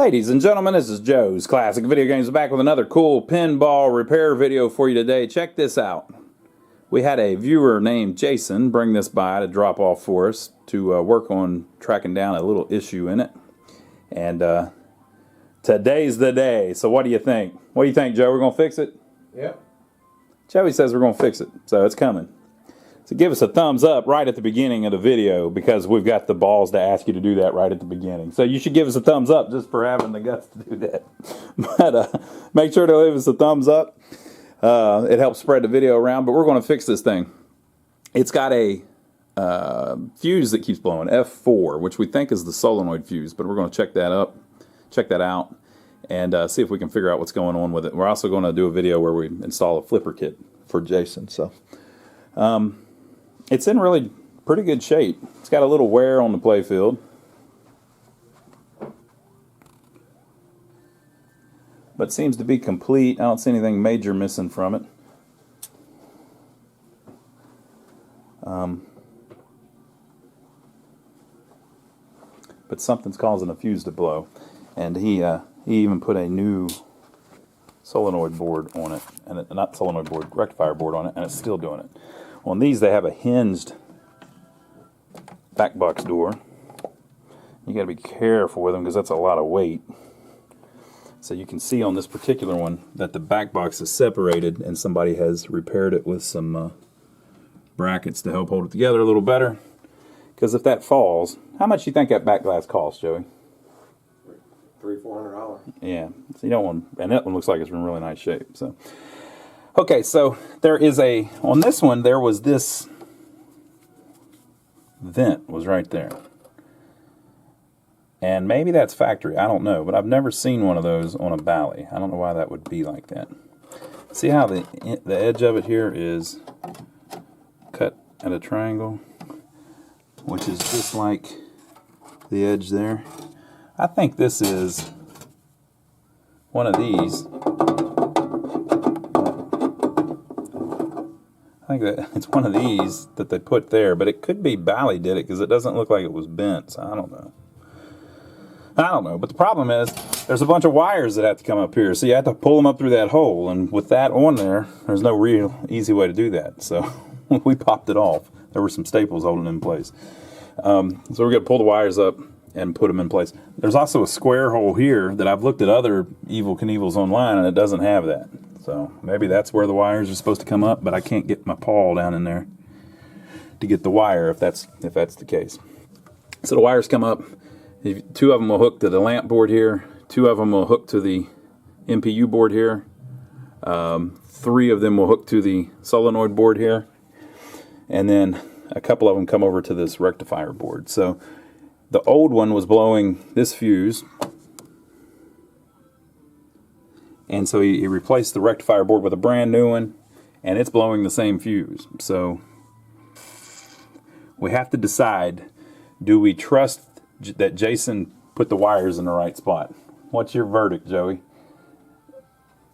Ladies and gentlemen, this is Joe's Classic Video Games back with another cool pinball repair video for you today. Check this out. We had a viewer named Jason bring this by to drop off for us to work on tracking down a little issue in it. And today's the day. So what do you think? What do you think, Joe? We're going to fix it? Yep. Joey says we're going to fix it, so it's coming. So give us a thumbs up right at the beginning of the video because we've got the balls to ask you to do that right at the beginning. So you should give us a thumbs up just for having the guts to do that. But make sure to leave us a thumbs up. It helps spread the video around, but we're going to fix this thing. It's got a fuse that keeps blowing, F4, which we think is the solenoid fuse, but we're going to check that out, and see if we can figure out what's going on with it. We're also going to do a video where we install a flipper kit for Jason. So it's in really pretty good shape. It's got a little wear on the playfield, but seems to be complete. I don't see anything major missing from it. But something's causing a fuse to blow, and he even put a new solenoid board on it, and not solenoid board, rectifier board on it, and it's still doing it. On these, they have a hinged back box door. You got to be careful with them because that's a lot of weight. So you can see on this particular one that the back box is separated, and somebody has repaired it with some brackets to help hold it together a little better. Because if that falls, how much do you think that back glass costs, Joey? $300-400. Yeah, so you don't want, and that one looks like it's in really nice shape. So, okay, so there is on this one there was this vent was right there, and maybe that's factory. I don't know, but I've never seen one of those on a Bally. I don't know why that would be like that. See how the edge of it here is cut at a triangle, which is just like the edge there. I think this is one of these. I think that it's one of these that they put there, but it could be Bally did it because it doesn't look like it was bent, so I don't know. But the problem is there's a bunch of wires that have to come up here, so you have to pull them up through that hole, and with that on there, there's no real easy way to do that, so we popped it off. There were some staples holding it in place. So we're going to pull the wires up and put them in place. There's also a square hole here that I've looked at other EVEL KNIEVELs online, and it doesn't have that. So maybe that's where the wires are supposed to come up, but I can't get my paw down in there to get the wire if that's the case. So the wires come up. Two of them will hook to the lamp board here. Two of them will hook to the MPU board here. Three of them will hook to the solenoid board here. And then a couple of them come over to this rectifier board. So the old one was blowing this fuse, and so he replaced the rectifier board with a brand new one, and it's blowing the same fuse. So we have to decide, do we trust that Jason put the wires in the right spot? What's your verdict, Joey?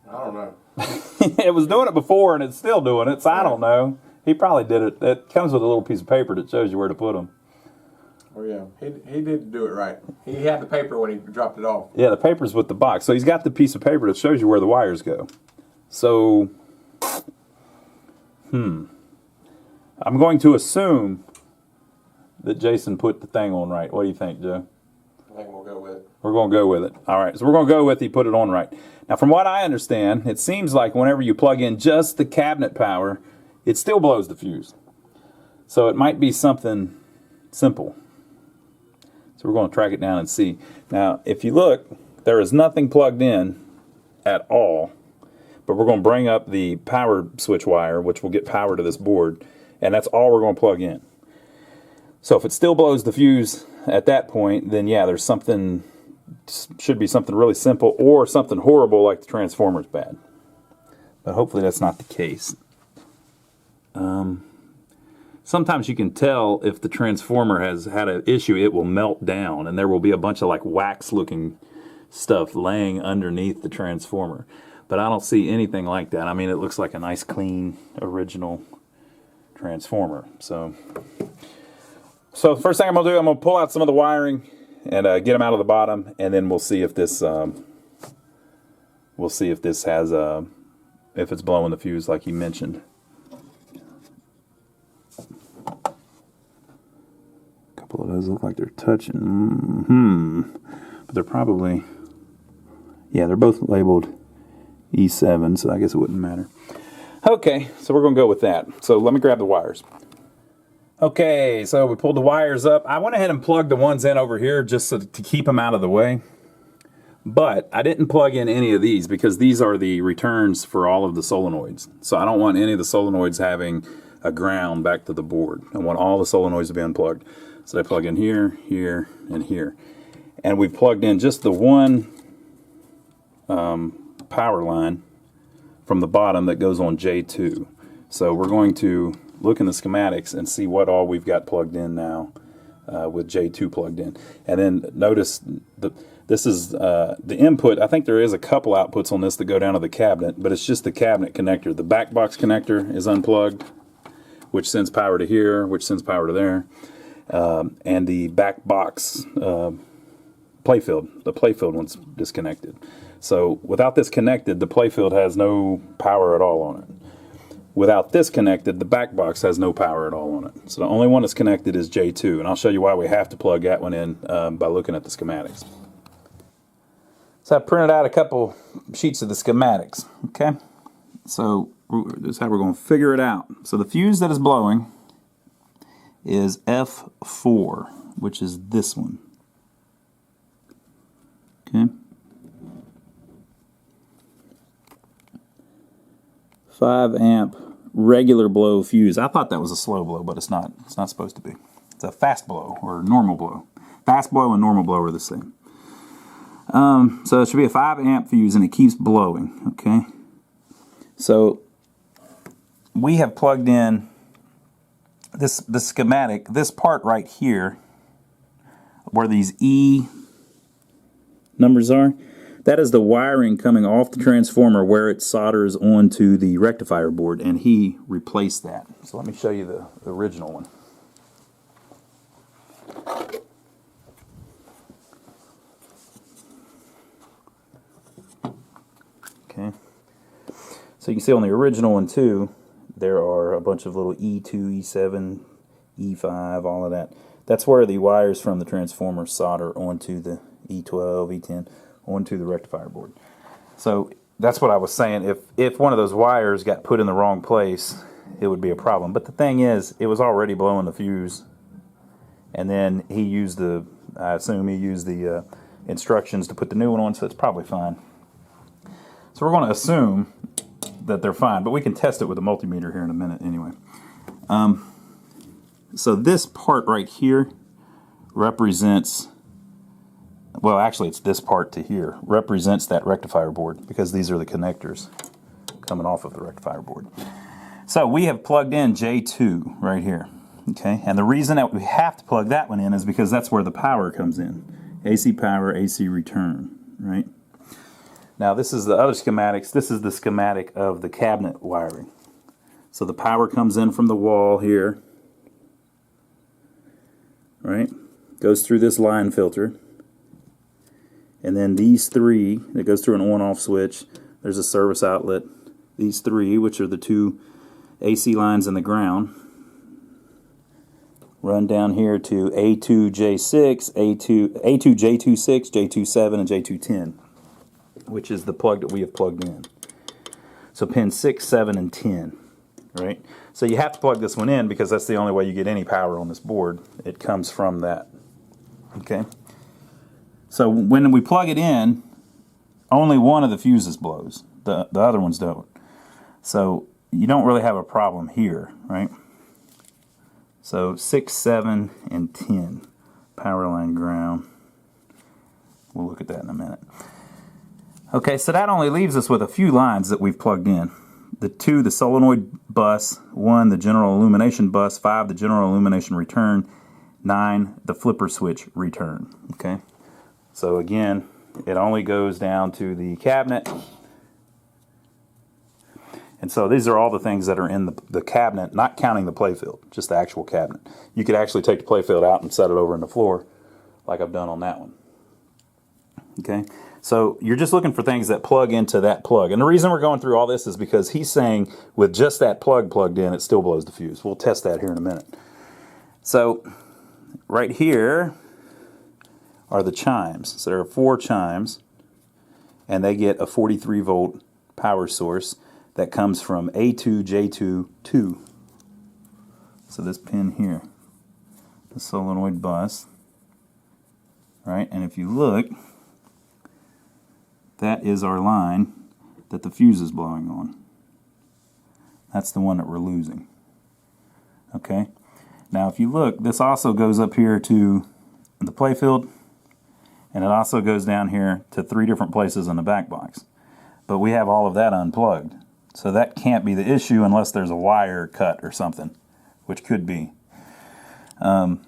I don't know. It was doing it before, and it's still doing it, so I don't know. He probably did it. It comes with a little piece of paper that shows you where to put them. Oh yeah, he did do it right. He had the paper when he dropped it off. Yeah, the paper's with the box. So he's got the piece of paper that shows you where the wires go. So, I'm going to assume that Jason put the thing on right. What do you think, Joe? I think we'll go with it. We're going to go with it. All right, so we're going to go with he put it on right. Now, from what I understand, it seems like whenever you plug in just the cabinet power, it still blows the fuse. So it might be something simple. So we're going to track it down and see. Now, if you look, there is nothing plugged in at all, but we're going to bring up the power switch wire, which will get power to this board, and that's all we're going to plug in. So if it still blows the fuse at that point, then yeah, there's something, should be something really simple or something horrible like the transformer's bad. But hopefully that's not the case. Sometimes you can tell if the transformer has had an issue, it will melt down, and there will be a bunch of like wax-looking stuff laying underneath the transformer. But I don't see anything like that. I mean, it looks like a nice, clean, original transformer. So the first thing I'm going to do, I'm going to pull out some of the wiring and get them out of the bottom, and then we'll see if this has if it's blowing the fuse like he mentioned. A couple of those look like they're touching. But they're probably, yeah, they're both labeled E7, so I guess it wouldn't matter. Okay, so we're going to go with that. So let me grab the wires. Okay, so we pulled the wires up. I went ahead and plugged the ones in over here just so to keep them out of the way. But I didn't plug in any of these because these are the returns for all of the solenoids. So I don't want any of the solenoids having a ground back to the board. I want all the solenoids to be unplugged. So I plug in here, here, and here. And we've plugged in just the one power line from the bottom that goes on J2. So we're going to look in the schematics and see what all we've got plugged in now with J2 plugged in. And then notice this is the input. I think there is a couple outputs on this that go down to the cabinet, but it's just the cabinet connector. The back box connector is unplugged, which sends power to here, which sends power to there. And the back box playfield, the playfield one's disconnected. So without this connected, the playfield has no power at all on it. Without this connected, the back box has no power at all on it. So the only one that's connected is J2, and I'll show you why we have to plug that one in by looking at the schematics. So I printed out a couple sheets of the schematics, okay? So this is how we're going to figure it out. So the fuse that is blowing is F4, which is this one, okay? 5 amp regular blow fuse. I thought that was a slow blow, but it's not. It's not supposed to be. It's a fast blow or normal blow. Fast blow and normal blow are the same. So it should be a 5 amp fuse, and it keeps blowing. Okay. So we have plugged in the schematic. This part right here, where these E numbers are. That is the wiring coming off the transformer where it solders onto the rectifier board, and he replaced that. So let me show you the original one. Okay. So you can see on the original one too, there are a bunch of little E2, E7, E5, all of that. That's where the wires from the transformer solder onto the E12, E10, onto the rectifier board. So that's what I was saying. If one of those wires got put in the wrong place, it would be a problem. But the thing is, it was already blowing the fuse, and then he used I assume he used the instructions to put the new one on, so it's probably fine. So we're going to assume that they're fine, but we can test it with a multimeter here in a minute anyway. So this part right here represents, well, actually it's this part to here, represents that rectifier board, because these are the connectors coming off of the rectifier board. So we have plugged in J2 right here, okay? And the reason that we have to plug that one in is because that's where the power comes in. AC power, AC return, right? Now this is the other schematics. This is the schematic of the cabinet wiring. So the power comes in from the wall here, right? Goes through this line filter. And then these three, it goes through an on-off switch. There's a service outlet. These three, which are the two AC lines in the ground, run down here to A2J6, A2J26, J27, and J210, which is the plug that we have plugged in. So pins 6, 7, and 10, right? So you have to plug this one in because that's the only way you get any power on this board. It comes from that, okay? So when we plug it in, only one of the fuses blows. The other ones don't. So you don't really have a problem here, right? So 6, 7, and 10. Power line ground. We'll look at that in a minute. Okay, so that only leaves us with a few lines that we've plugged in. The 2, the solenoid bus. 1, the general illumination bus. 5, the general illumination return. 9, the flipper switch return. Okay. So again, it only goes down to the cabinet. And so these are all the things that are in the cabinet, not counting the playfield, just the actual cabinet. You could actually take the playfield out and set it over on the floor like I've done on that one. Okay, so you're just looking for things that plug into that plug. And the reason we're going through all this is because he's saying with just that plug plugged in, it still blows the fuse. We'll test that here in a minute. So right here are the chimes. So there are 4 chimes, and they get a 43 volt power source that comes from A2, J2, 2. So this pin here, the solenoid bus, right? And if you look, that is our line that the fuse is blowing on. That's the one that we're losing. Okay? Now if you look, this also goes up here to the playfield, and it also goes down here to 3 different places in the back box. But we have all of that unplugged. So that can't be the issue unless there's a wire cut or something, which could be. But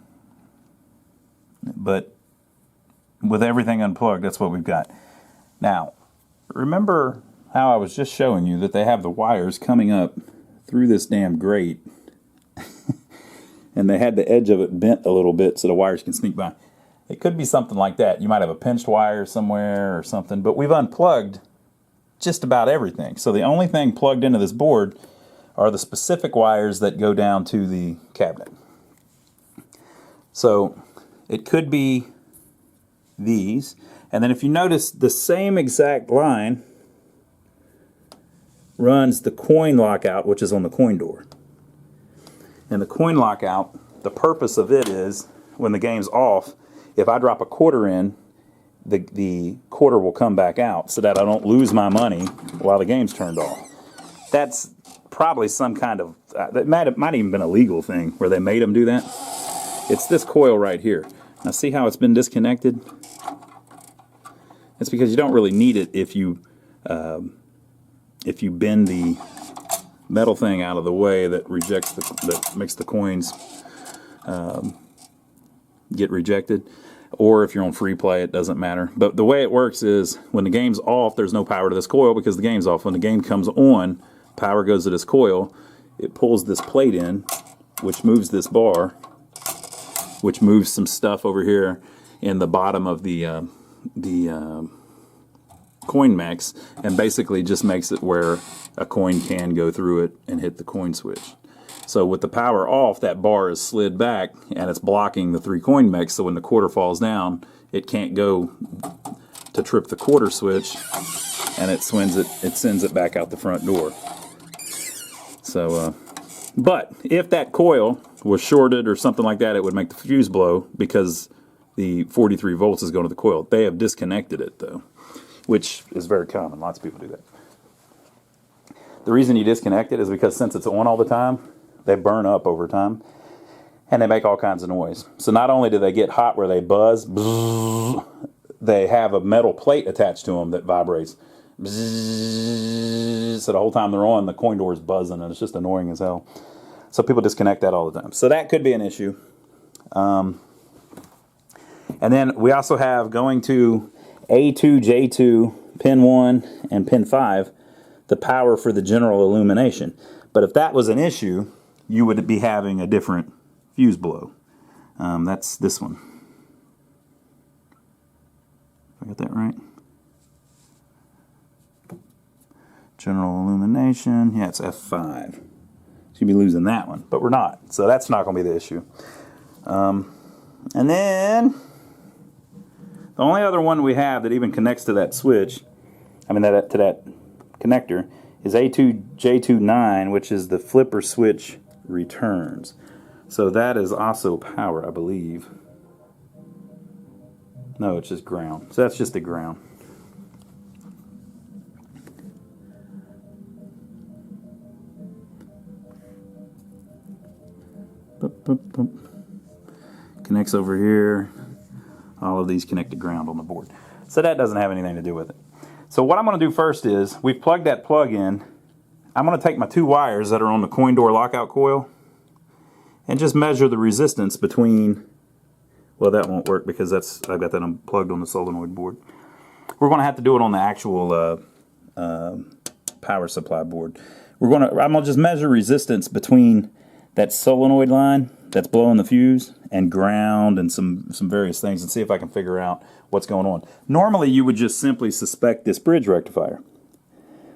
with everything unplugged, that's what we've got. Now, remember how I was just showing you that they have the wires coming up through this damn grate, and they had the edge of it bent a little bit so the wires can sneak by. It could be something like that. You might have a pinched wire somewhere or something, but we've unplugged just about everything. So the only thing plugged into this board are the specific wires that go down to the cabinet. So it could be these. And then if you notice, the same exact line runs the coin lockout, which is on the coin door. And the coin lockout, the purpose of it is, when the game's off, if I drop a quarter in, the quarter will come back out so that I don't lose my money while the game's turned off. That's probably some kind of, that might even been a legal thing where they made them do that. It's this coil right here. Now see how it's been disconnected? It's because you don't really need it if you bend the metal thing out of the way that rejects that makes the coins get rejected. Or if you're on free play, it doesn't matter. But the way it works is when the game's off, there's no power to this coil because the game's off. When the game comes on, power goes to this coil. It pulls this plate in, which moves this bar, which moves some stuff over here in the bottom of the coin mechs, and basically just makes it where a coin can go through it and hit the coin switch. So with the power off, that bar is slid back and it's blocking the 3 coin mechs, so when the quarter falls down, it can't go to trip the quarter switch, and it sends it back out the front door. So, but if that coil was shorted or something like that, it would make the fuse blow because the 43 volts is going to the coil. They have disconnected it though, which is very common. Lots of people do that. The reason you disconnect it is because since it's on all the time, they burn up over time, and they make all kinds of noise. So not only do they get hot where they buzz, bzzz, they have a metal plate attached to them that vibrates. Bzzz, so the whole time they're on, the coin door is buzzing, and it's just annoying as hell. So people disconnect that all the time. So that could be an issue. And then we also have going to A2, J2, pin 1, and pin 5, the power for the general illumination. But if that was an issue, you would be having a different fuse blow. That's this one. If I got that right. General illumination. Yeah, it's F5. So you'd be losing that one, but we're not. So that's not going to be the issue. And then the only other one we have that even connects to that switch, to that connector, is A2J29, which is the flipper switch returns. So that is also power, I believe. No, it's just ground. So that's just the ground. Boop, boop, boop. Connects over here. All of these connect to ground on the board. So that doesn't have anything to do with it. So what I'm going to do first is, we've plugged that plug in. I'm going to take my 2 wires that are on the coin door lockout coil and just measure the resistance between, well, that won't work because I've got that unplugged on the solenoid board. We're going to have to do it on the actual power supply board. I'm going to just measure resistance between that solenoid line that's blowing the fuse, and ground, and some various things, and see if I can figure out what's going on. Normally you would just simply suspect this bridge rectifier,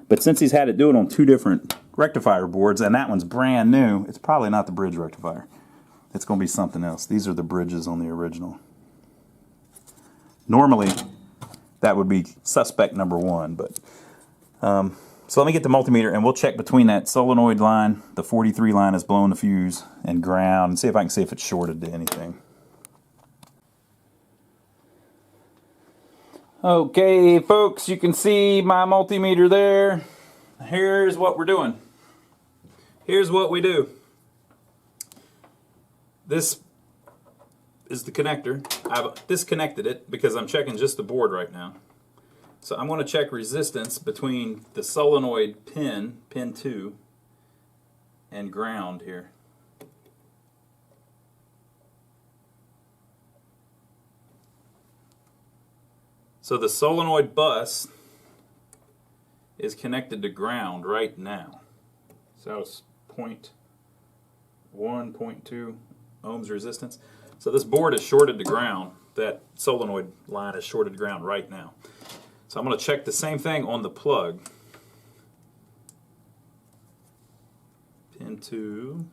but since he's had it do it on 2 different rectifier boards, and that one's brand new, it's probably not the bridge rectifier. It's going to be something else. These are the bridges on the original. Normally that would be suspect number 1, but so let me get the multimeter and we'll check between that solenoid line, the 43 line is blowing the fuse, and ground, and see if I can see if it's shorted to anything. Okay, folks, you can see my multimeter there. Here's what we're doing. Here's what we do. This is the connector. I've disconnected it because I'm checking just the board right now. So I'm going to check resistance between the solenoid pin, pin 2, and ground here. So the solenoid bus is connected to ground right now. So it's 0.1, 0.2 ohms resistance. So this board is shorted to ground. That solenoid line is shorted to ground right now. So I'm going to check the same thing on the plug. Pin 2.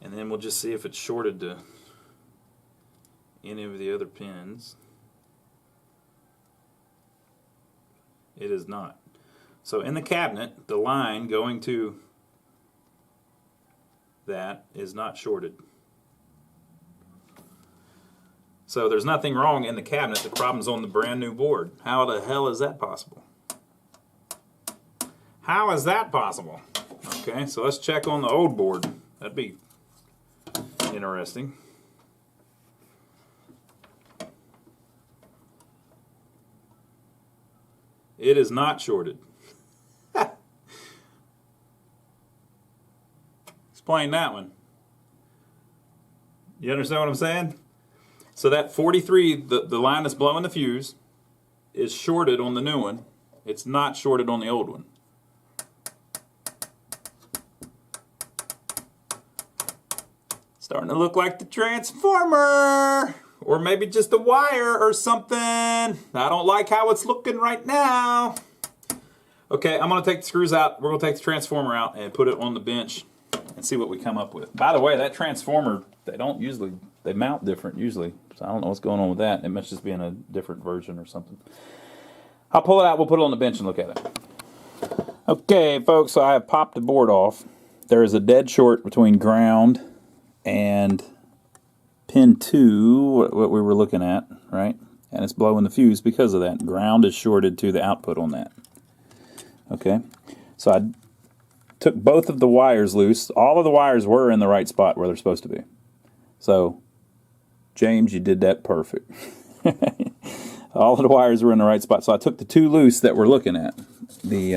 And then we'll just see if it's shorted to any of the other pins. It is not. So in the cabinet, the line going to that is not shorted. So there's nothing wrong in the cabinet. The problem's on the brand new board. How the hell is that possible? How is that possible? Okay, so let's check on the old board. That'd be interesting. It is not shorted. Explain that one. You understand what I'm saying? So that 43, the line that's blowing the fuse, is shorted on the new one. It's not shorted on the old one. Starting to look like the transformer. Or maybe just a wire or something. I don't like how it's looking right now. Okay, I'm going to take the screws out. We're going to take the transformer out and put it on the bench and see what we come up with. By the way, that transformer, they mount different usually. So I don't know what's going on with that. It must just be in a different version or something. I'll pull it out. We'll put it on the bench and look at it. Okay, folks, so I have popped the board off. There is a dead short between ground and pin 2, what we were looking at, right? And it's blowing the fuse because of that. Ground is shorted to the output on that. Okay, so I took both of the wires loose. All of the wires were in the right spot where they're supposed to be. So, James, you did that perfect. All of the wires were in the right spot. So I took the 2 loose that we're looking at. The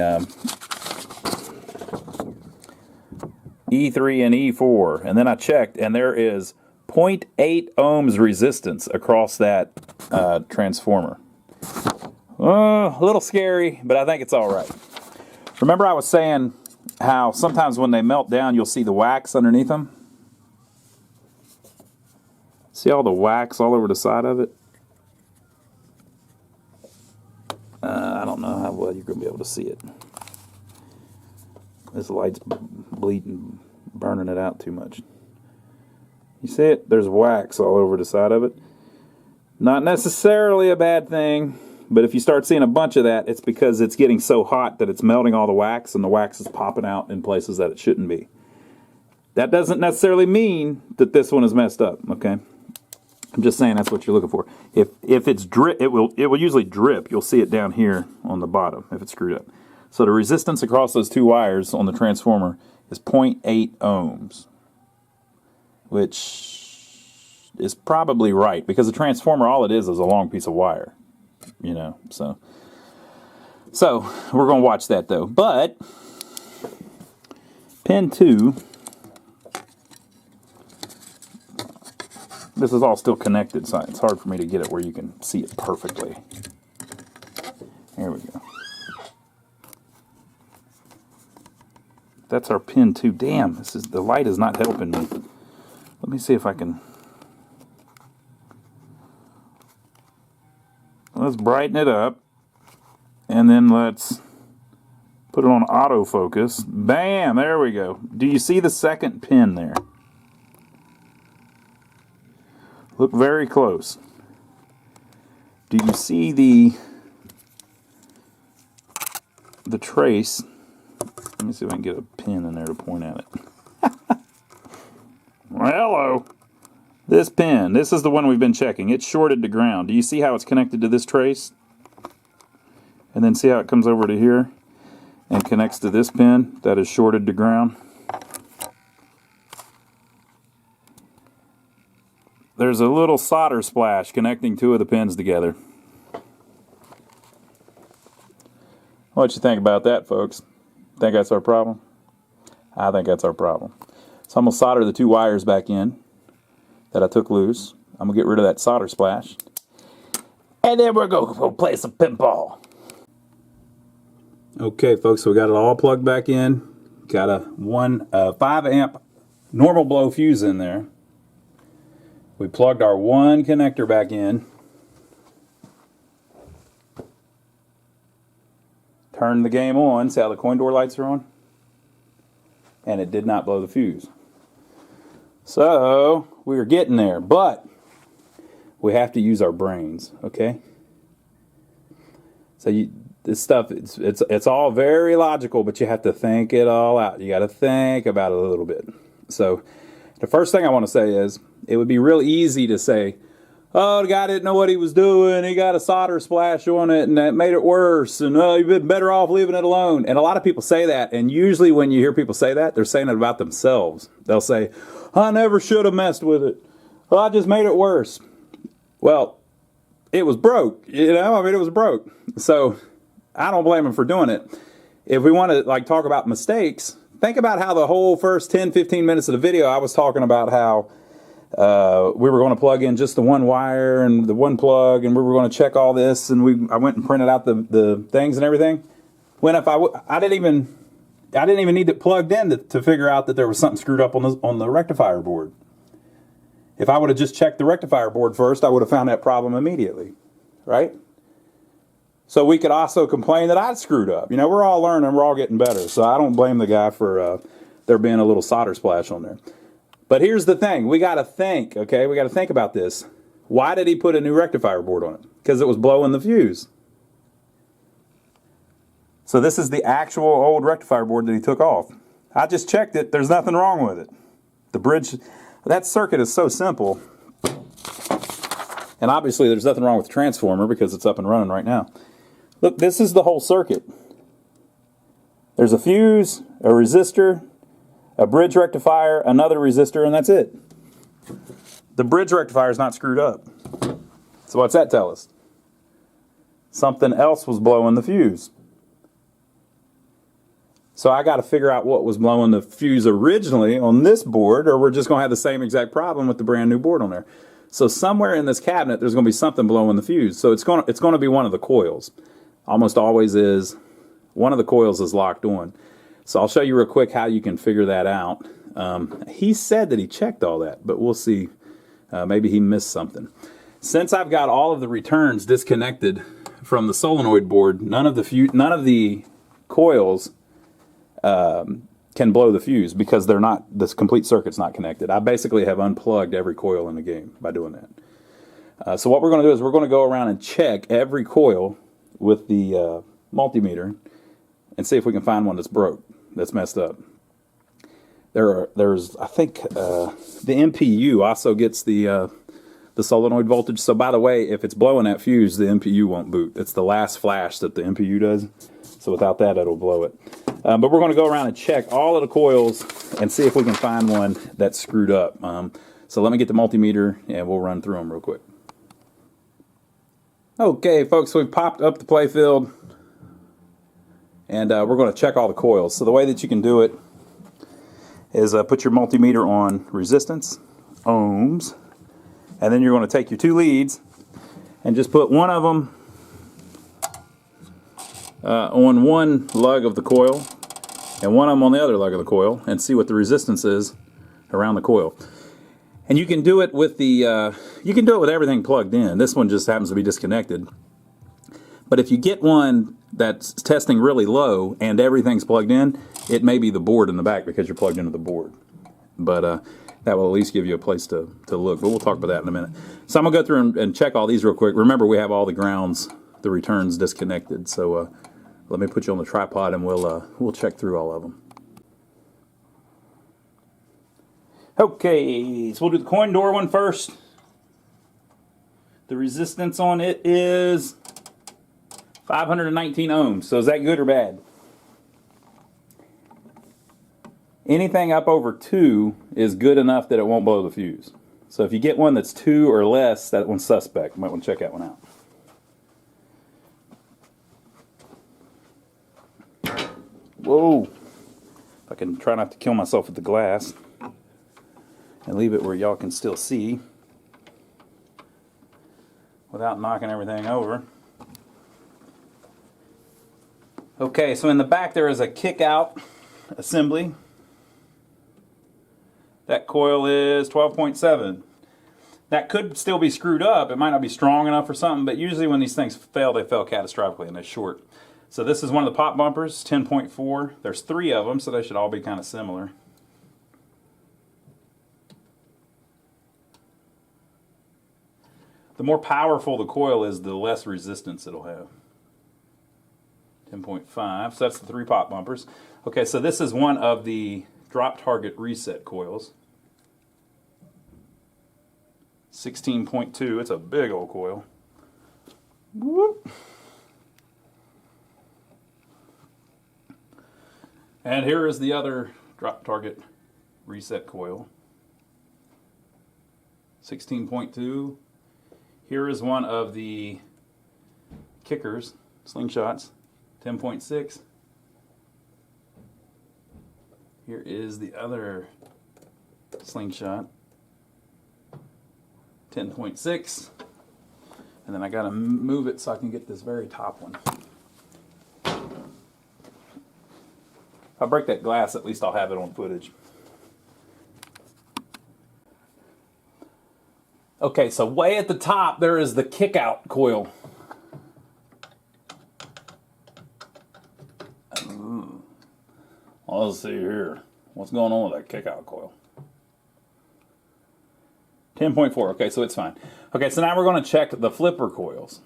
E3 and E4. And then I checked, and there is 0.8 ohms resistance across that transformer. A little scary, but I think it's all right. Remember I was saying how sometimes when they melt down, you'll see the wax underneath them? See all the wax all over the side of it? I don't know how well you're going to be able to see it. This light's bleeding, burning it out too much. You see it? There's wax all over the side of it. Not necessarily a bad thing, but if you start seeing a bunch of that, it's because it's getting so hot that it's melting all the wax, and the wax is popping out in places that it shouldn't be. That doesn't necessarily mean that this one is messed up, okay? I'm just saying that's what you're looking for. If it's drip, it will usually drip. You'll see it down here on the bottom if it's screwed up. So the resistance across those 2 wires on the transformer is 0.8 ohms, which is probably right because the transformer, all it is a long piece of wire, you know. So we're going to watch that though. But pin 2. This is all still connected, so it's hard for me to get it where you can see it perfectly. There we go. That's our pin too. Damn, the light is not helping me. Let me see if I can. Let's brighten it up. And then let's put it on autofocus. Bam, there we go. Do you see the second pin there? Look very close. Do you see the trace? Let me see if I can get a pin in there to point at it. Well, hello. This pin, this is the one we've been checking. It's shorted to ground. Do you see how it's connected to this trace? And then see how it comes over to here and connects to this pin that is shorted to ground? There's a little solder splash connecting two of the pins together. What you think about that, folks? Think that's our problem? I think that's our problem. So I'm going to solder the two wires back in that I took loose. I'm going to get rid of that solder splash. And then we're going to go play some pinball. Okay, folks, so we got it all plugged back in. Got a 5 amp normal blow fuse in there. We plugged our one connector back in. Turned the game on. See how the coin door lights are on? And it did not blow the fuse. So we were getting there, but we have to use our brains, okay? So this stuff, it's all very logical, but you have to think it all out. You got to think about it a little bit. So the first thing I want to say is, it would be real easy to say, oh, the guy didn't know what he was doing, he got a solder splash on it, and that made it worse, and you've been better off leaving it alone. And a lot of people say that, and usually when you hear people say that, they're saying it about themselves. They'll say, I never should have messed with it. Well, I just made it worse. Well, it was broke, you know? I mean, it was broke. So I don't blame them for doing it. If we want to talk about mistakes, think about how the whole first 10, 15 minutes of the video, I was talking about how we were going to plug in just the one wire and the one plug, and we were going to check all this, and I went and printed out the things and everything. When if I didn't even need it plugged in to figure out that there was something screwed up on the rectifier board. If I would have just checked the rectifier board first, I would have found that problem immediately, right? So we could also complain that I'd screwed up. You know, we're all learning, we're all getting better. So I don't blame the guy for there being a little solder splash on there. But here's the thing, we got to think, okay? We got to think about this. Why did he put a new rectifier board on it? Because it was blowing the fuse. So this is the actual old rectifier board that he took off. I just checked it, there's nothing wrong with it. The bridge, that circuit is so simple. And obviously there's nothing wrong with the transformer because it's up and running right now. Look, this is the whole circuit. There's a fuse, a resistor, a bridge rectifier, another resistor, and that's it. The bridge rectifier is not screwed up. So what's that tell us? Something else was blowing the fuse. So I got to figure out what was blowing the fuse originally on this board, or we're just going to have the same exact problem with the brand new board on there. So somewhere in this cabinet, there's going to be something blowing the fuse. So it's going to be one of the coils. Almost always is. One of the coils is locked on. So I'll show you real quick how you can figure that out. He said that he checked all that, but we'll see. Maybe he missed something. Since I've got all of the returns disconnected from the solenoid board, none of the coils can blow the fuse because they're not. This complete circuit's not connected. I basically have unplugged every coil in the game by doing that. So what we're going to do is we're going to go around and check every coil with the multimeter and see if we can find one that's broke, that's messed up. There's I think the MPU also gets the solenoid voltage. So by the way, if it's blowing that fuse, the MPU won't boot. It's the last flash that the MPU does. So without that, it'll blow it. But we're going to go around and check all of the coils and see if we can find one that's screwed up. So let me get the multimeter and we'll run through them real quick. Okay, folks, so we've popped up the playfield and we're going to check all the coils. So the way that you can do it is put your multimeter on resistance, ohms, and then you're going to take your two leads and just put one of them on one lug of the coil and one of them on the other leg of the coil, and see what the resistance is around the coil. And you can do it with the you can do it with everything plugged in. This one just happens to be disconnected. But if you get one that's testing really low and everything's plugged in, it may be the board in the back because you're plugged into the board. But that will at least give you a place to look. But we'll talk about that in a minute. So I'm going to go through and check all these real quick. Remember, we have all the grounds, the returns disconnected. So let me put you on the tripod and we'll check through all of them. Okay, so we'll do the coin door one first. The resistance on it is 519 ohms. So is that good or bad? Anything up over 2 is good enough that it won't blow the fuse. So if you get one that's 2 or less, that one's suspect. You might want to check that one out. Whoa! If I can try not to kill myself with the glass and leave it where y'all can still see without knocking everything over. Okay, so in the back there is a kick out assembly. That coil is 12.7. That could still be screwed up. It might not be strong enough or something, but usually when these things fail, they fail catastrophically and they're short. So this is one of the pop bumpers, 10.4. There's 3 of them, so they should all be kind of similar. The more powerful the coil is, the less resistance it'll have. 10.5, so that's the 3 pop bumpers. Okay, so this is one of the drop target reset coils. 16.2, it's a big old coil. Whoop. And here is the other drop target reset coil. 16.2. Here is one of the kickers, slingshots, 10.6. Here is the other slingshot, 10.6. And then I gotta move it so I can get this very top one. If I break that glass, at least I'll have it on footage. Okay, so way at the top there is the kick-out coil. Well, let's see here. What's going on with that kick-out coil? 10.4, okay, so it's fine. Okay, so now we're going to check the flipper coils.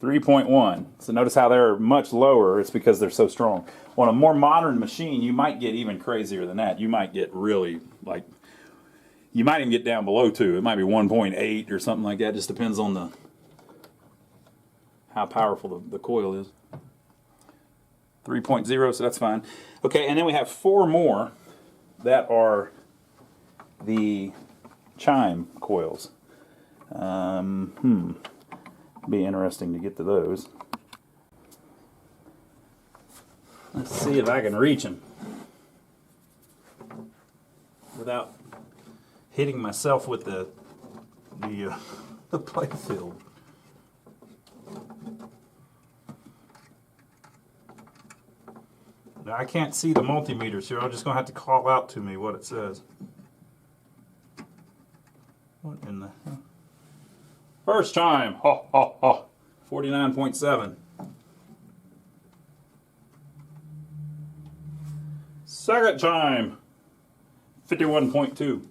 3.1. So notice how they're much lower. It's because they're so strong. On a more modern machine, you might get even crazier than that. You might get really, like, you might even get down below 2. It might be 1.8 or something like that. It just depends on how powerful the coil is. 3.0, so that's fine. Okay, and then we have 4 more that are the chime coils. Be interesting to get to those. Let's see if I can reach them without hitting myself with the play field. Now I can't see the multimeter, so I'm just going to have to call out to me what it says. What in the hell? First chime, 49.7. Second chime, 51.2.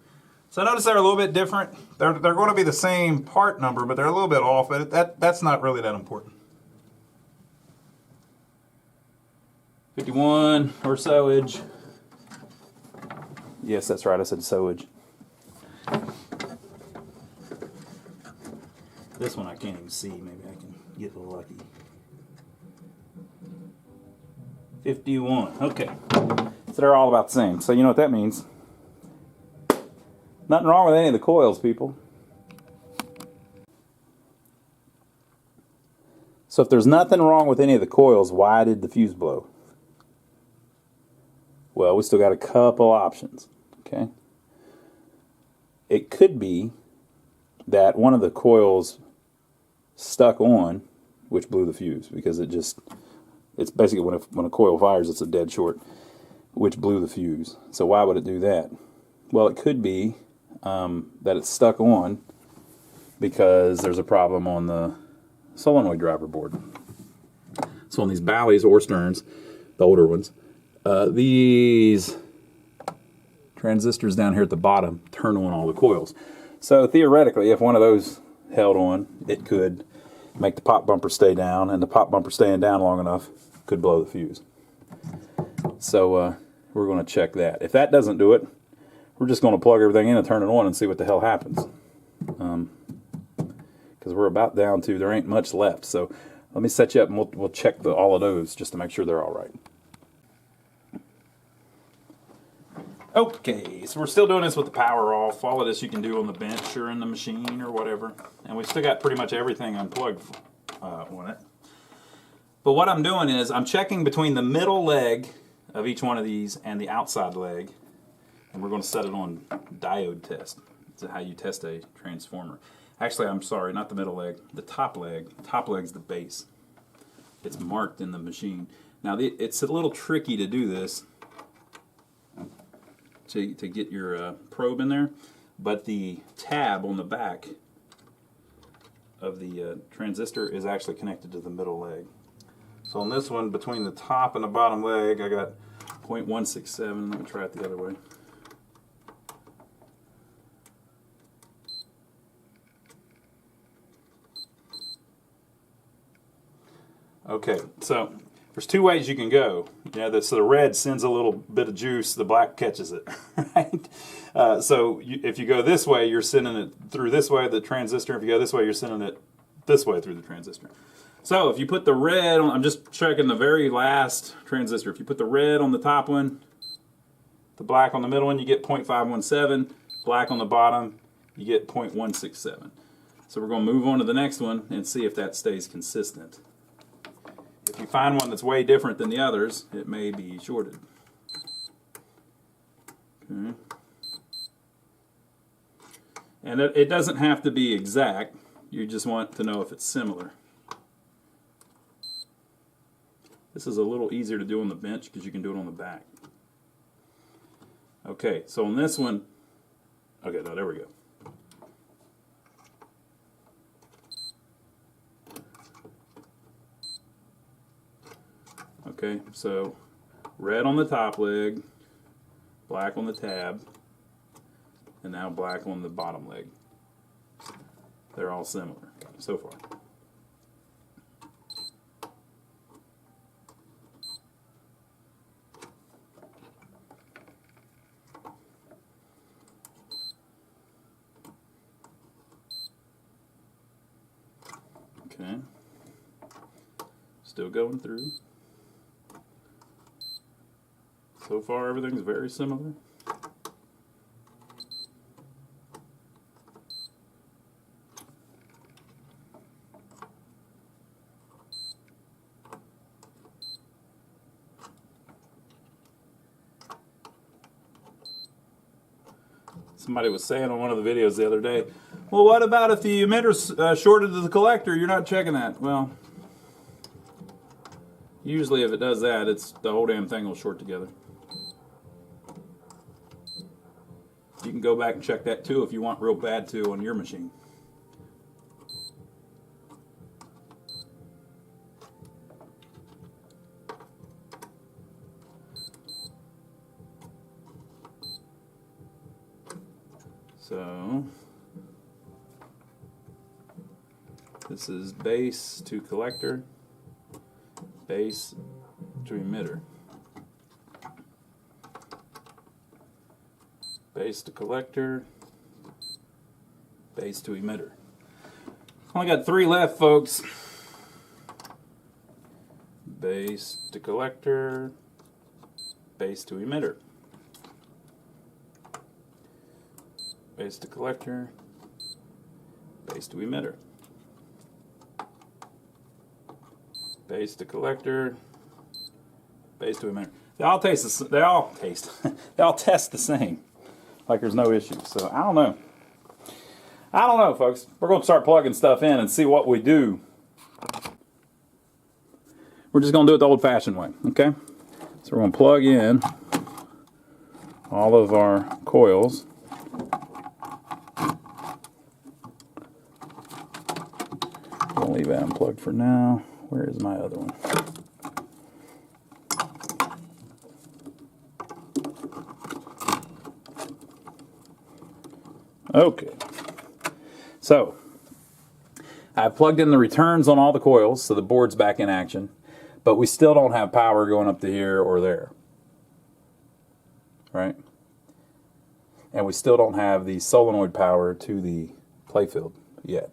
So notice they're a little bit different. They're going to be the same part number, but they're a little bit off. But that's not really that important. 51 or sewage. Yes, that's right. I said sewage. This one I can't even see. Maybe I can get a little lucky. 51. Okay. So they're all about the same. So you know what that means. Nothing wrong with any of the coils, people. So if there's nothing wrong with any of the coils, why did the fuse blow? Well, we still got a couple options. Okay. It could be that one of the coils stuck on, which blew the fuse because it just It's basically when a coil fires, it's a dead short, which blew the fuse. So why would it do that? Well, it could be that it's stuck on because there's a problem on the solenoid driver board. So on these Bally's or Sterns, the older ones, these transistors down here at the bottom turn on all the coils. So theoretically, if one of those held on, it could make the pop bumper stay down, and the pop bumper staying down long enough could blow the fuse. So we're going to check that. If that doesn't do it, we're just going to plug everything in and turn it on and see what the hell happens. Because we're about down to, there ain't much left. So let me set you up and we'll check all of those just to make sure they're all right. Okay, so we're still doing this with the power off. All of this you can do on the bench or in the machine or whatever. And we've still got pretty much everything unplugged on it. But what I'm doing is I'm checking between the middle leg of each one of these and the outside leg. And we're going to set it on diode test. That's how you test a transformer. Actually, I'm sorry, not the middle leg. The top leg. The top leg's the base. It's marked in the machine. Now, it's a little tricky to do this. To get your probe in there, but the tab on the back of the transistor is actually connected to the middle leg. So on this one, between the top and the bottom leg, I got 0.167. Let me try it the other way. Okay, so there's two ways you can go. So the red sends a little bit of juice, the black catches it, right? So if you go this way, you're sending it through this way, the transistor. If you go this way, you're sending it this way through the transistor. So if you put the red on, I'm just checking the very last transistor. If you put the red on the top one, the black on the middle one, you get 0.517. Black on the bottom, you get 0.167. So we're going to move on to the next one and see if that stays consistent. If you find one that's way different than the others, it may be shorted. Okay. And it doesn't have to be exact. You just want to know if it's similar. This is a little easier to do on the bench because you can do it on the back. Okay, so on this one, okay, no, there we go. Okay, so red on the top leg, black on the tab, and now black on the bottom leg. They're all similar so far. Okay, still going through. So far, everything's very similar. Somebody was saying on one of the videos the other day, well, what about if the emitter's shorted to the collector? You're not checking that. Well, usually if it does that, it's the whole damn thing will short together. You can go back and check that too if you want real bad to on your machine. So this is base to collector, base to emitter. Base to collector, base to emitter. Only got 3 left, folks. Base to collector, base to emitter. Base to collector, base to emitter. Base to collector, base to emitter. They all test the same. Like there's no issue. So I don't know. I don't know, folks. We're going to start plugging stuff in and see what we do. we're just going to do it the old-fashioned way, okay? So we're going to plug in all of our coils. I'll leave that unplugged for now. Where is my other one? Okay. So, I've plugged in the returns on all the coils, so the board's back in action, but we still don't have power going up to here or there. Right? And we still don't have the solenoid power to the playfield yet,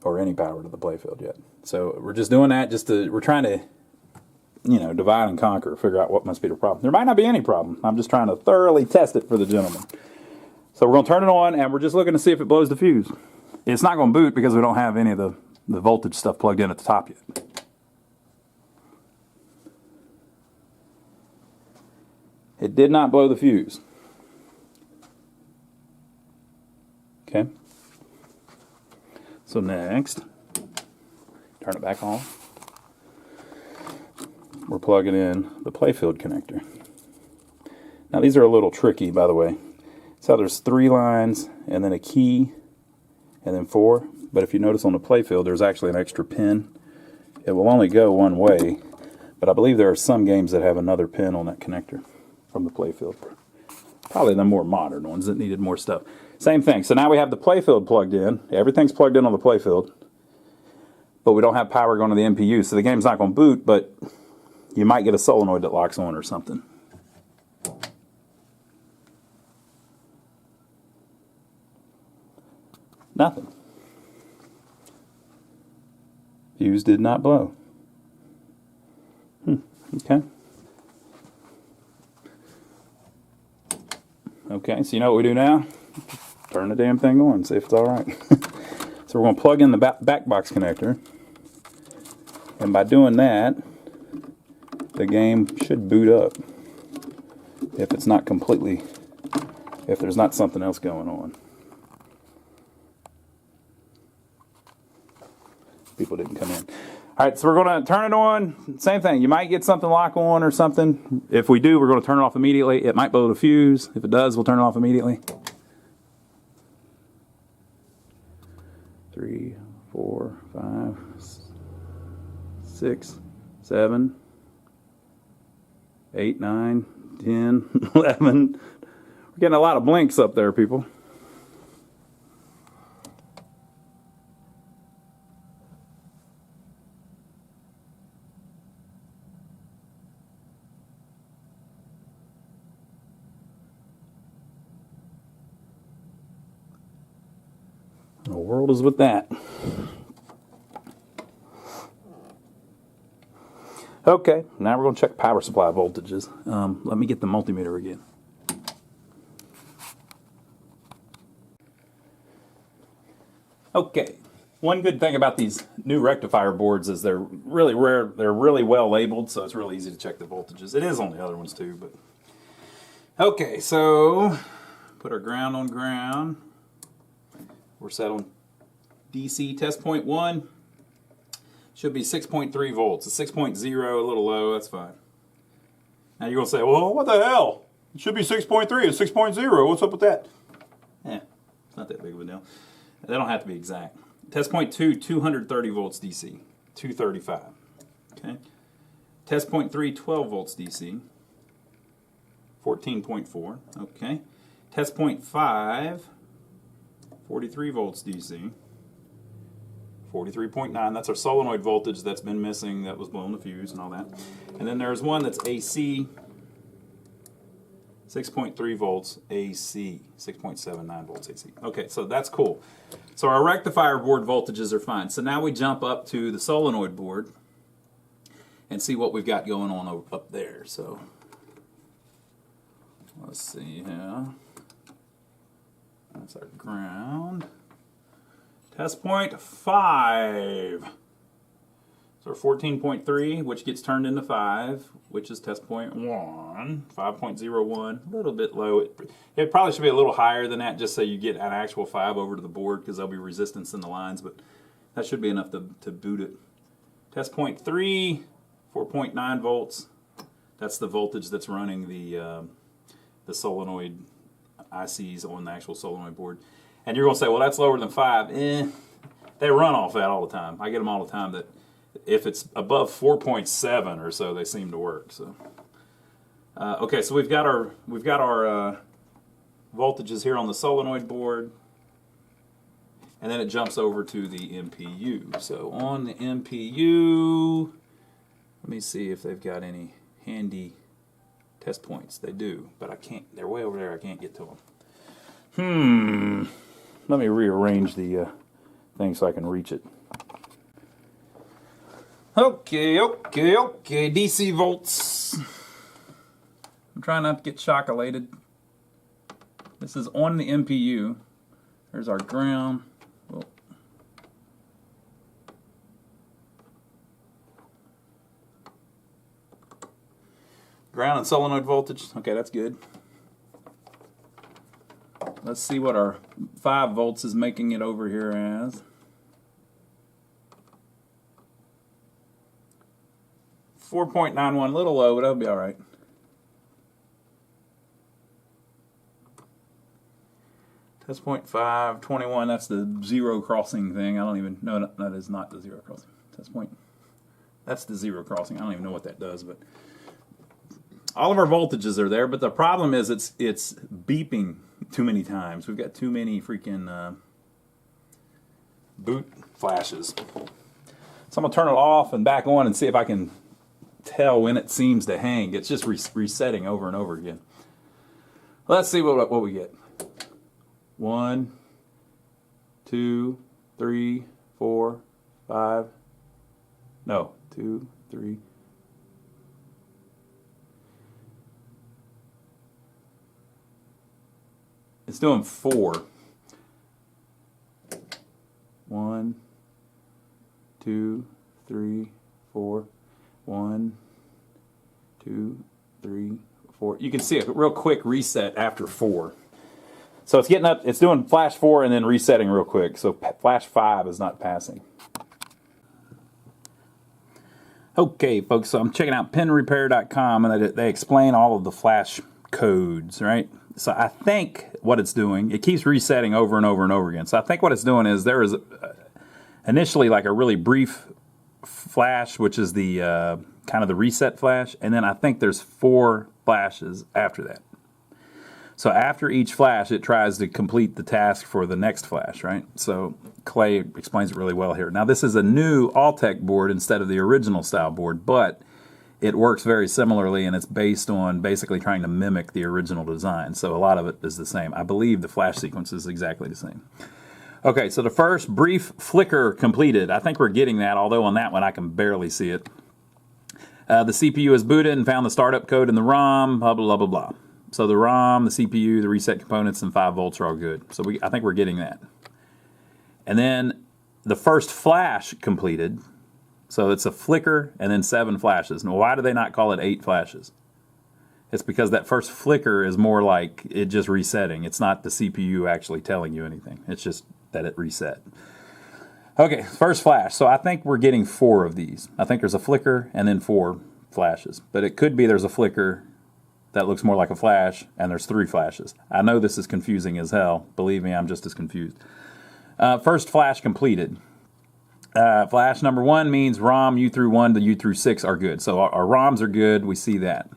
or any power to the playfield yet. So we're just doing that we're trying to, you know, divide and conquer, figure out what must be the problem. There might not be any problem. I'm just trying to thoroughly test it for the gentleman. So we're going to turn it on, and we're just looking to see if it blows the fuse. It's not going to boot because we don't have any of the voltage stuff plugged in at the top yet. It did not blow the fuse. Okay. So next, turn it back on. We're plugging in the playfield connector. Now these are a little tricky, by the way. So there's 3 lines and then a key and then 4. But if you notice on the playfield, there's actually an extra pin. It will only go one way, but I believe there are some games that have another pin on that connector from the playfield. Probably the more modern ones that needed more stuff. Same thing. So now we have the playfield plugged in. Everything's plugged in on the playfield, but we don't have power going to the MPU. So the game's not going to boot, but you might get a solenoid that locks on or something. Nothing. Fuse did not blow. Okay. Okay, so you know what we do now? Turn the damn thing on, see if it's all right. So we're going to plug in the back box connector. And by doing that, the game should boot up. If it's not completely, if there's not something else going on. People didn't come in. All right, so we're going to turn it on. Same thing. You might get something lock on or something. If we do, we're going to turn it off immediately. It might blow the fuse. If it does, we'll turn it off immediately. 3, 4, 5, 6, 7, 8, 9, 10, 11. We're getting a lot of blinks up there, people. The world is with that. Okay, now we're going to check power supply voltages. Let me get the multimeter again. Okay, one good thing about these new rectifier boards is they're really rare. They're really well labeled, so it's really easy to check the voltages. It is on the other ones too, but okay. So put our ground on ground. We're set on DC test point 1. Should be 6.3 volts. It's 6.0, a little low, that's fine. Now you're going to say, well, what the hell? It should be 6.3, it's 6.0. What's up with that? It's not that big of a deal. They don't have to be exact. Test point 2, 230 volts DC, 235. Okay. Test point 3, 12 volts DC, 14.4. Okay. Test point 5, 43 volts DC, 43.9. That's our solenoid voltage that's been missing, that was blowing the fuse and all that. And then there's one that's AC, 6.3 volts AC, 6.79 volts AC. Okay, so that's cool. So our rectifier board voltages are fine. So now we jump up to the solenoid board and see what we've got going on up there. So let's see here. That's our ground. Test point 5. So 14.3, which gets turned into 5, which is test point 1. 5.01, a little bit low. It probably should be a little higher than that, just so you get an actual 5 over to the board, because there'll be resistance in the lines, but that should be enough to boot it. Test point 3, 4.9 volts. That's the voltage that's running the solenoid ICs on the actual solenoid board. And you're going to say, well, that's lower than 5. They run off that all the time. I get them all the time that if it's above 4.7 or so, they seem to work. So, okay, so we've got our voltages here on the solenoid board, and then it jumps over to the MPU. So on the MPU, let me see if they've got any handy test points. They do, but I can't. They're way over there. I can't get to them. Let me rearrange the thing so I can reach it. Okay. DC volts. I'm trying not to get shock-elated. This is on the MPU. There's our ground. Oh. Ground and solenoid voltage. Okay, that's good. Let's see what our 5 volts is making it over here as. 4.91, a little low, but that'll be all right. Test point 5, 21, that's the zero crossing thing. I don't even know, that is not the zero crossing. Test point, that's the zero crossing. I don't even know what that does, but all of our voltages are there, but the problem is it's beeping too many times. We've got too many freaking boot flashes. So I'm going to turn it off and back on and see if I can tell when it seems to hang. It's just resetting over and over again. Let's see what we get. 1, 2, 3, 4, 5. No, 2, 3. It's doing 4. 1, 2, 3, 4. 1, 2, 3, 4. You can see a real quick reset after 4. So it's getting up, it's doing flash 4 and then resetting real quick. So flash 5 is not passing. Okay, folks, so I'm checking out pinrepair.com, and they explain all of the flash codes, right? So I think what it's doing, it keeps resetting over and over and over again. So I think what it's doing is there is initially like a really brief flash, which is the kind of the reset flash, and then I think there's 4 flashes after that. So after each flash, it tries to complete the task for the next flash, right? So Clay explains it really well here. Now this is a new Altec board instead of the original style board, but it works very similarly, and it's based on basically trying to mimic the original design. So a lot of it is the same. I believe the flash sequence is exactly the same. Okay, so the first brief flicker completed. I think we're getting that, although on that one I can barely see it. The CPU is booted and found the startup code in the ROM, blah, blah, blah, blah. So the ROM, the CPU, the reset components, and 5 volts are all good. So I think we're getting that. And then the first flash completed. So it's a flicker and then 7 flashes. Now, why do they not call it 8 flashes? It's because that first flicker is more like it just resetting. It's not the CPU actually telling you anything. It's just that it reset. Okay, first flash. So I think we're getting 4 of these. I think there's a flicker and then 4 flashes. But it could be there's a flicker that looks more like a flash and there's 3 flashes. I know this is confusing as hell. Believe me, I'm just as confused. First flash completed. Flash number 1 means ROM U through 1 to U through 6 are good. So our ROMs are good. We see that.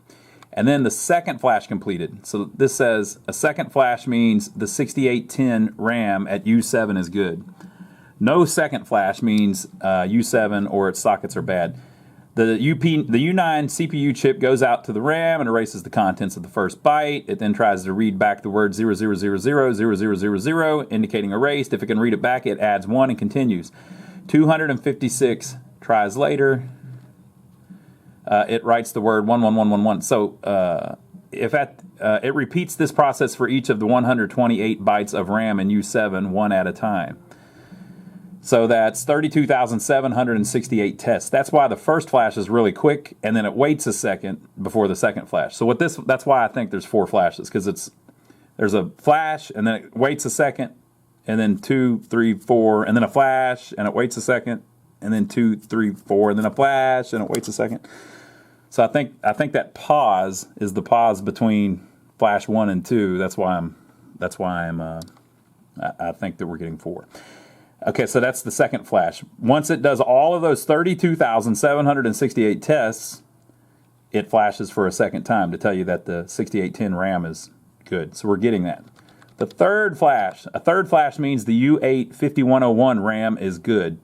And then the second flash completed. So this says a second flash means the 6810 RAM at U7 is good. No second flash means U7 or its sockets are bad. The U9 CPU chip goes out to the RAM and erases the contents of the first byte. It then tries to read back the word 00000000, indicating erased. If it can read it back, it adds 1 and continues. 256 tries later, it writes the word 11111. So it repeats this process for each of the 128 bytes of RAM in U7 one at a time. So that's 32,768 tests. That's why the first flash is really quick, and then it waits a second before the second flash. So that's why I think there's 4 flashes, because there's a flash, and then it waits a second, and then 2, 3, 4, and then a flash, and it waits a second, and then 2, 3, 4, and then a flash, and it waits a second. So I think that pause is the pause between flash 1 and 2. That's why I think that we're getting 4. Okay, so that's the second flash. Once it does all of those 32,768 tests, it flashes for a second time to tell you that the 6810 RAM is good. So we're getting that. The third flash, a third flash means the U8 5101 RAM is good.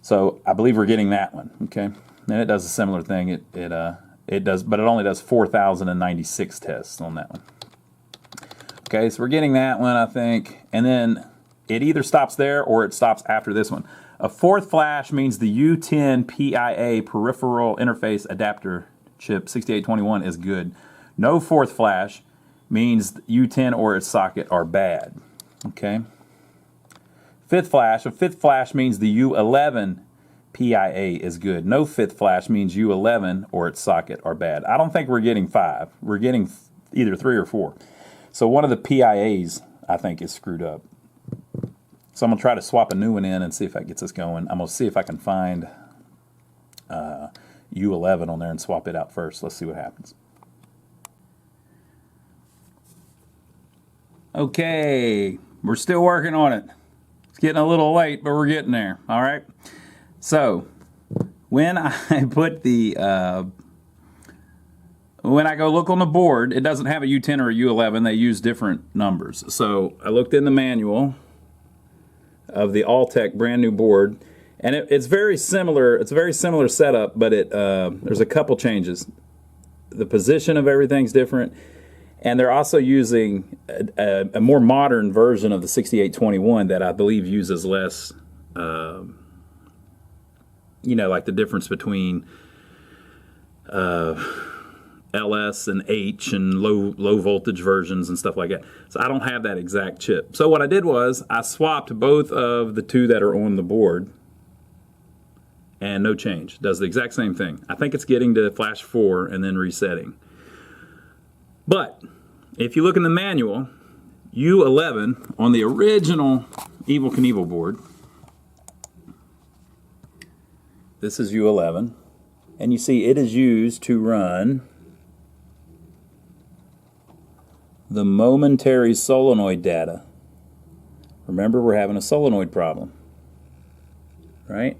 So I believe we're getting that one. Okay, and it does a similar thing. It does, but it only does 4,096 tests on that one. Okay, so we're getting that one, I think, and then it either stops there or it stops after this one. A fourth flash means the U10 PIA peripheral interface adapter chip 6821 is good. No fourth flash means U10 or its socket are bad. Okay. A fifth flash means the U11 PIA is good. No fifth flash means U11 or its socket are bad. I don't think we're getting 5. We're getting either 3 or 4. So one of the PIAs, I think, is screwed up. So I'm going to try to swap a new one in and see if that gets us going. I'm going to see if I can find U11 on there and swap it out first. Let's see what happens. Okay, we're still working on it. It's getting a little late, but we're getting there. All right. So when I put the when I go look on the board, it doesn't have a U10 or a U11. They use different numbers. So I looked in the manual of the Alltech brand new board, and it's very similar. It's a very similar setup, but there's a couple changes. The position of everything's different, and they're also using a more modern version of the 6821 that I believe uses less. You know, like the difference between LS and H and low voltage versions and stuff like that. So I don't have that exact chip. So what I did was I swapped both of the two that are on the board, and no change. Does the exact same thing. I think it's getting to flash 4 and then resetting. But if you look in the manual, U11 on the original EVEL KNIEVEL board, this is U11, and you see it is used to run the momentary solenoid data. Remember, we're having a solenoid problem, right?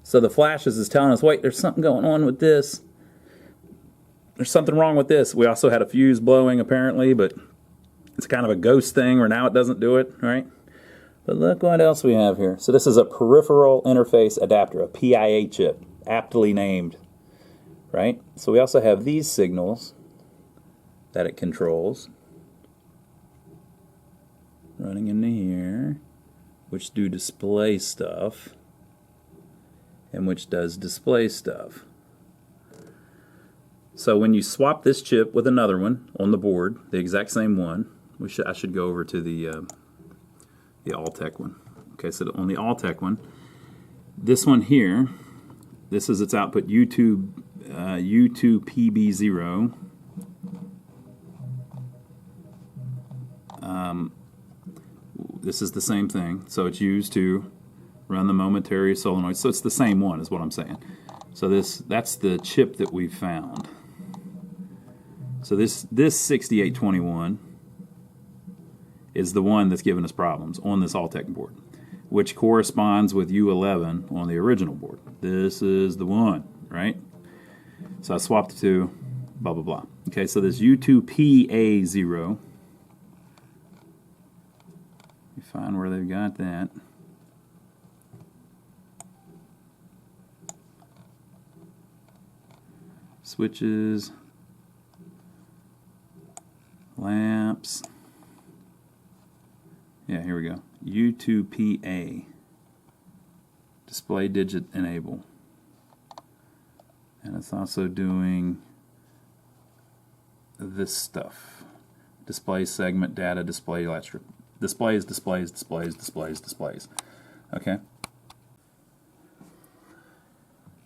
So the flashes is telling us, wait, there's something going on with this. There's something wrong with this. We also had a fuse blowing apparently, but it's kind of a ghost thing where now it doesn't do it, right? But look what else we have here. So this is a peripheral interface adapter, a PIA chip, aptly named, right? So we also have these signals that it controls running into here, which do display stuff, and which does display stuff. So when you swap this chip with another one on the board, the exact same one, I should go over to the Alltech one. Okay, so on the Alltech one, this one here, this is its output U2 PB0. This is the same thing, so it's used to run the momentary solenoid. So it's the same one, is what I'm saying. So that's the chip that we found. So this 6821 is the one that's giving us problems on this Alltech board, which corresponds with U11 on the original board. This is the one, right? So I swapped the two, blah, blah, blah. Okay, so this U2PA0, you find where they've got that. Switches, lamps. Yeah, here we go. U2PA. Display digit enable. And it's also doing this stuff. Display segment data, display electric. Displays. Okay.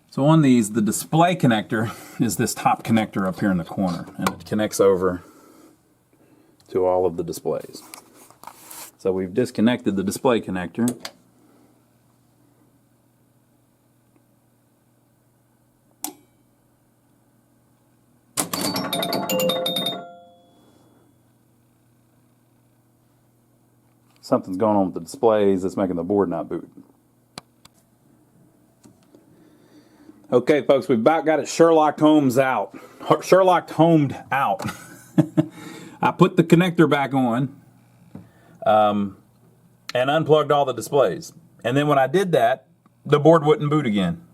So on these, the display connector is this top connector up here in the corner, and it connects over to all of the displays. So we've disconnected the display connector, something's going on with the displays that's making the board not boot. Okay, folks, we've about got it Sherlock Holmes out. Sherlock Holmed out. I put the connector back on and unplugged all the displays. And then when I did that, the board wouldn't boot again.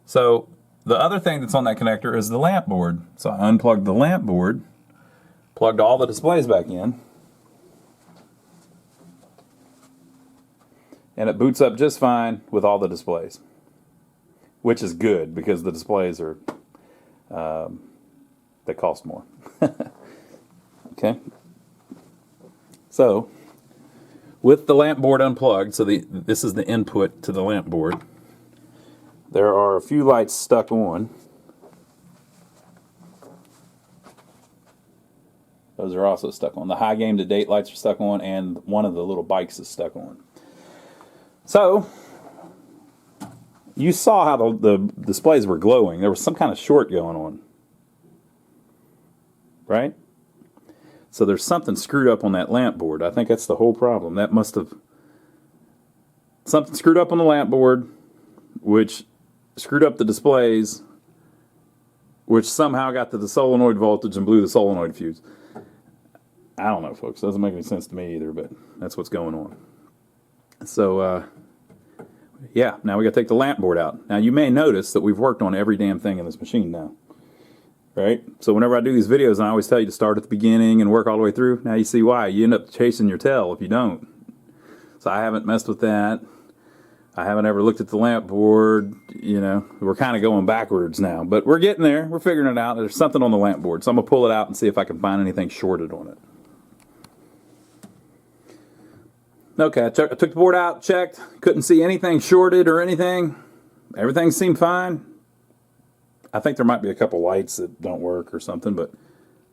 So the other thing that's on that connector is the lamp board. So I unplugged the lamp board, plugged all the displays back in, and it boots up just fine with all the displays, which is good because the displays are, they cost more. Okay. So with the lamp board unplugged, so this is the input to the lamp board, there are a few lights stuck on. Those are also stuck on. The high game to date lights are stuck on, and one of the little bikes is stuck on. So you saw how the displays were glowing. There was some kind of short going on, right? So there's something screwed up on that lamp board. I think that's the whole problem. That must have something screwed up on the lamp board, which screwed up the displays, which somehow got to the solenoid voltage and blew the solenoid fuse. I don't know, folks. Doesn't make any sense to me either, but that's what's going on. So, yeah, now we got to take the lamp board out. Now, you may notice that we've worked on every damn thing in this machine now, right? So whenever I do these videos, I always tell you to start at the beginning and work all the way through. Now you see why. You end up chasing your tail if you don't. So I haven't messed with that. I haven't ever looked at the lamp board. You know, we're kind of going backwards now, but we're getting there. We're figuring it out. There's something on the lamp board, so I'm going to pull it out and see if I can find anything shorted on it. Okay, I took the board out, checked, couldn't see anything shorted or anything. Everything seemed fine. I think there might be a couple lights that don't work or something, but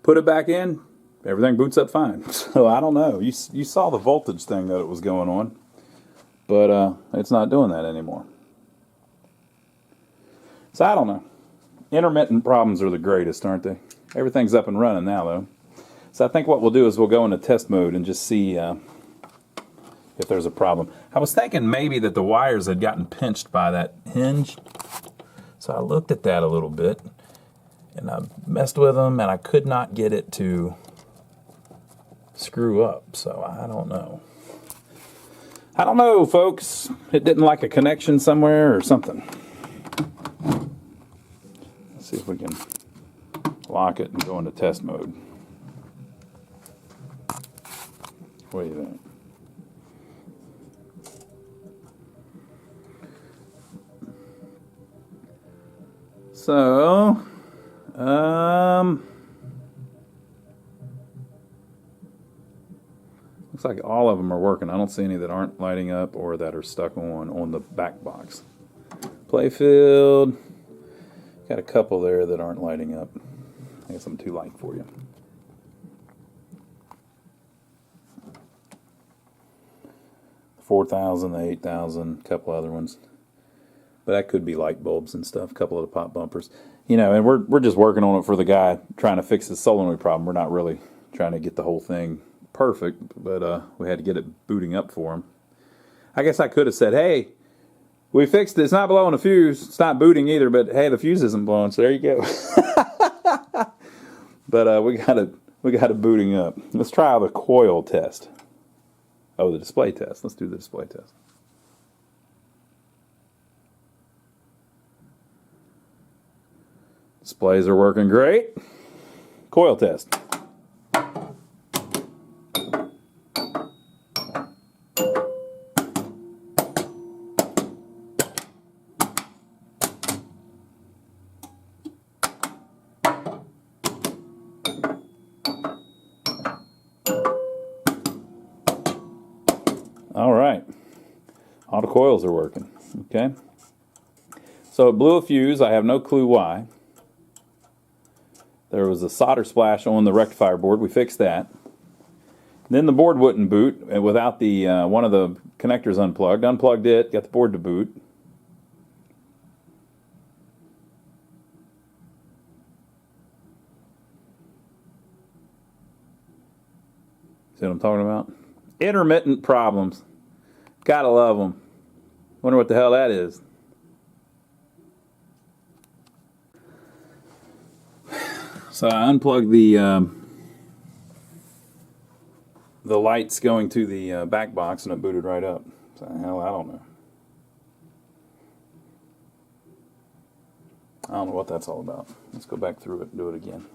put it back in, everything boots up fine. So I don't know. You saw the voltage thing that it was going on, but it's not doing that anymore. So I don't know. Intermittent problems are the greatest, aren't they? Everything's up and running now, though. So I think what we'll do is we'll go into test mode and just see if there's a problem. I was thinking maybe that the wires had gotten pinched by that hinge. So I looked at that a little bit, and I messed with them, and I could not get it to screw up. So I don't know. I don't know, folks. It didn't like a connection somewhere or something. Let's see if we can lock it and go into test mode. What do you think? So, looks like all of them are working. I don't see any that aren't lighting up or that are stuck on the back box. Playfield, got a couple there that aren't lighting up. I got something too light for you. The 4,000, the 8,000, a couple other ones. But that could be light bulbs and stuff, a couple of the pop bumpers. You know, and we're just working on it for the guy trying to fix his solenoid problem. We're not really trying to get the whole thing perfect, but we had to get it booting up for him. I guess I could have said, hey, we fixed it. It's not blowing a fuse. It's not booting either, but hey, the fuse isn't blowing, so there you go. But we got it booting up. Let's try the coil test. Oh, the display test. Let's do the display test. Displays are working great. Coil test. All right. All the coils are working. Okay. So it blew a fuse. I have no clue why. There was a solder splash on the rectifier board. We fixed that. Then the board wouldn't boot without the one of the connectors unplugged. Unplugged it, got the board to boot. See what I'm talking about? Intermittent problems. Gotta love them. Wonder what the hell that is. So I unplugged the lights going to the back box, and it booted right up. So hell, I don't know. I don't know what that's all about. Let's go back through it and do it again.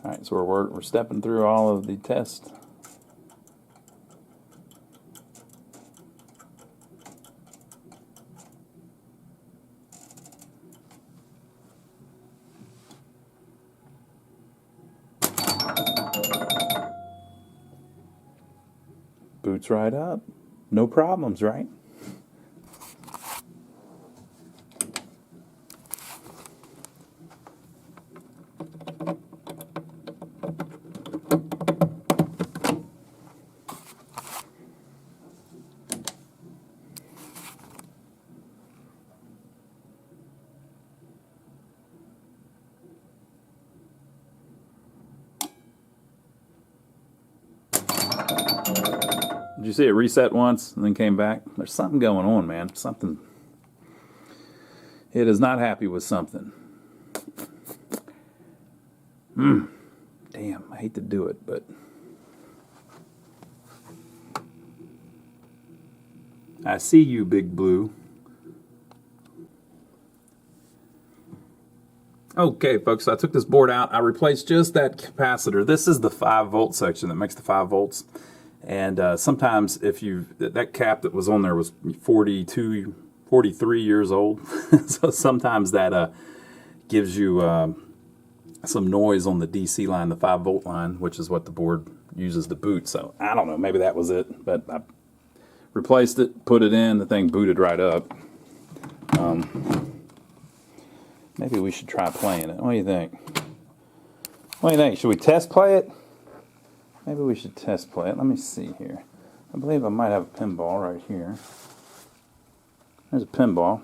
All right, so we're stepping through all of the tests. Boots right up. No problems, right? Did you see it reset once and then came back? There's something going on, man. Something. It is not happy with something. Damn, I hate to do it, but I see you, Big Blue. Okay, folks, so I took this board out. I replaced just that capacitor. This is the 5-volt section that makes the 5 volts. And sometimes if that cap that was on there was 42, 43 years old. So sometimes that gives you some noise on the DC line, the 5-volt line, which is what the board uses to boot. So I don't know, maybe that was it. But I replaced it, put it in, the thing booted right up. Maybe we should try playing it. What do you think? What do you think? Should we test play it? Maybe we should test play it. Let me see here. I believe I might have a pinball right here. There's a pinball.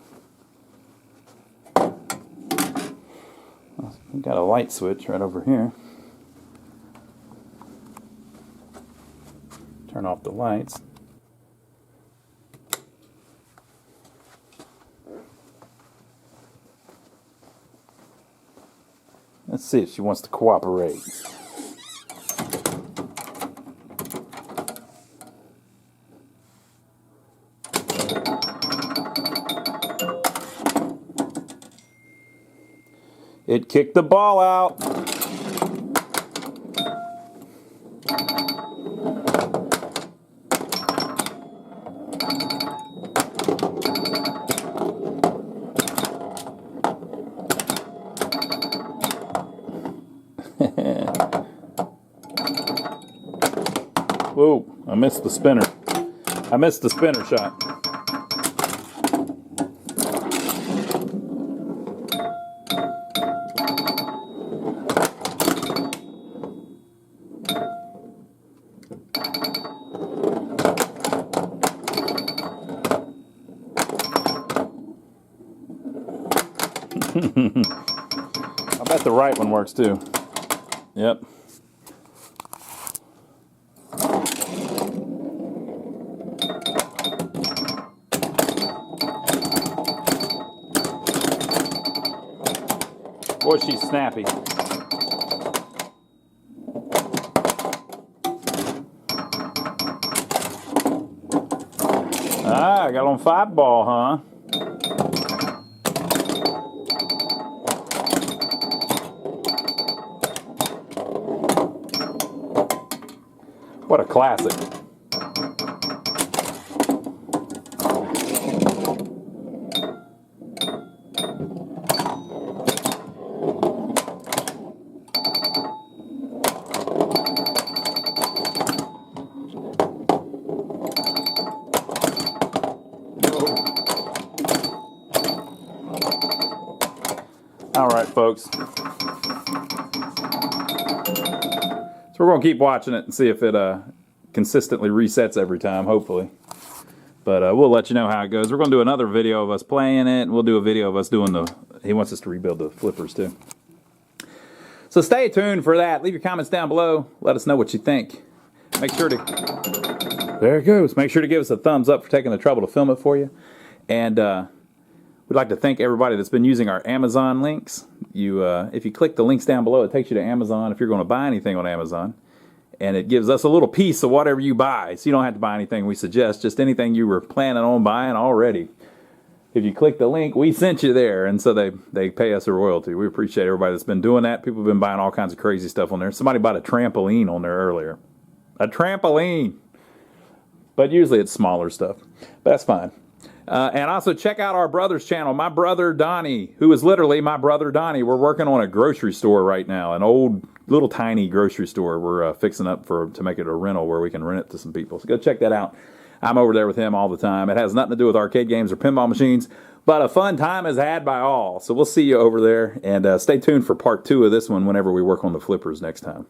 We've got a light switch right over here. Turn off the lights. Let's see if she wants to cooperate. It kicked the ball out. Whoa, I missed the spinner. I missed the spinner shot. I bet the right one works too. Yep. Boy, she's snappy. Ah, I got on 5-ball, huh? What a classic. All right, folks. So we're going to keep watching it and see if it consistently resets every time, hopefully. But we'll let you know how it goes. We're going to do another video of us playing it, and we'll do a video of us doing he wants us to rebuild the flippers too. So stay tuned for that. Leave your comments down below. Let us know what you think. Make sure to, there it goes. Make sure to give us a thumbs up for taking the trouble to film it for you. And we'd like to thank everybody that's been using our Amazon links. If you click the links down below, it takes you to Amazon if you're going to buy anything on Amazon. And it gives us a little piece of whatever you buy. So you don't have to buy anything we suggest, just anything you were planning on buying already. If you click the link, we sent you there, and so they pay us a royalty. We appreciate everybody that's been doing that. People have been buying all kinds of crazy stuff on there. Somebody bought a trampoline on there earlier. A trampoline! But usually it's smaller stuff. But that's fine. And also check out our brother's channel, my brother Donnie, who is literally my brother Donnie. We're working on a grocery store right now, an old little tiny grocery store. We're fixing up to make it a rental where we can rent it to some people. So go check that out. I'm over there with him all the time. It has nothing to do with arcade games or pinball machines, but a fun time is had by all. So we'll see you over there, and stay tuned for part 2 of this one whenever we work on the flippers next time.